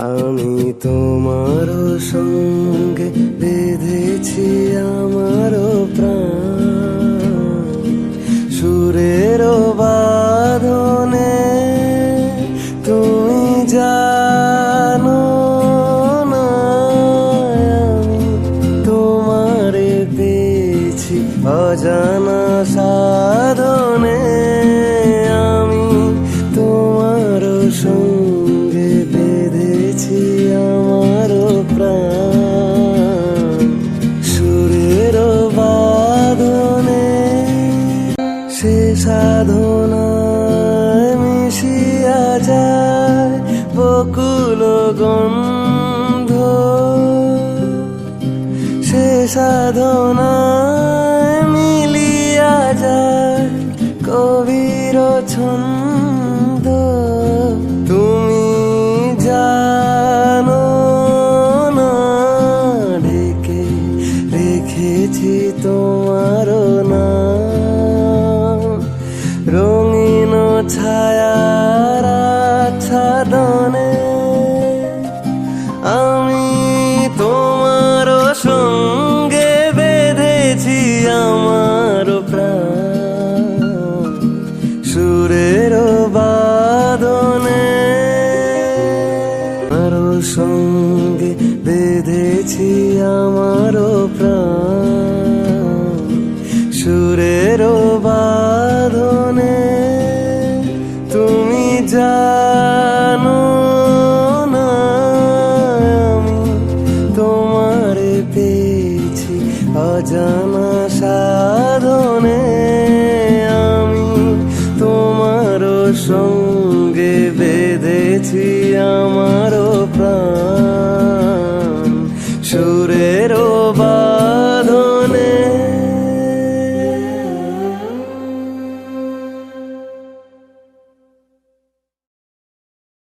আমি তোমার সঙ্গে বেঁধেছি আমার প্রাণ, সুরের বাঁধনে তুমি জানো না আমি তোমারে পেয়েছি অজানা সাধনে। আমি তোমার সঙ্গে বেঁধেছি আমার প্রাণ, সুরের বাঁধনে সে সাধনায় মিশিয়া যায় বকুল গন্ধ, সে সাধনায় মিলিয়া যায় কবির ছন্দ। তুমি জানো না ঢেকে রেখেছি তোমার নাম, রঙিন ছায়ার আচ্ছাদনে আমি তোমার সঙ্গে বেঁধেছি আমার প্রাণ, সুরের বাঁধনে আমার সঙ্গে বেঁধেছি আমার প্রাণ, সুরের বাঁধনে তুমি জানো না আমি তোমারে পেয়েছি অজানা সাধনে। আমি তোমার সঙ্গে বেঁধেছি আমার প্রাণ, সুরে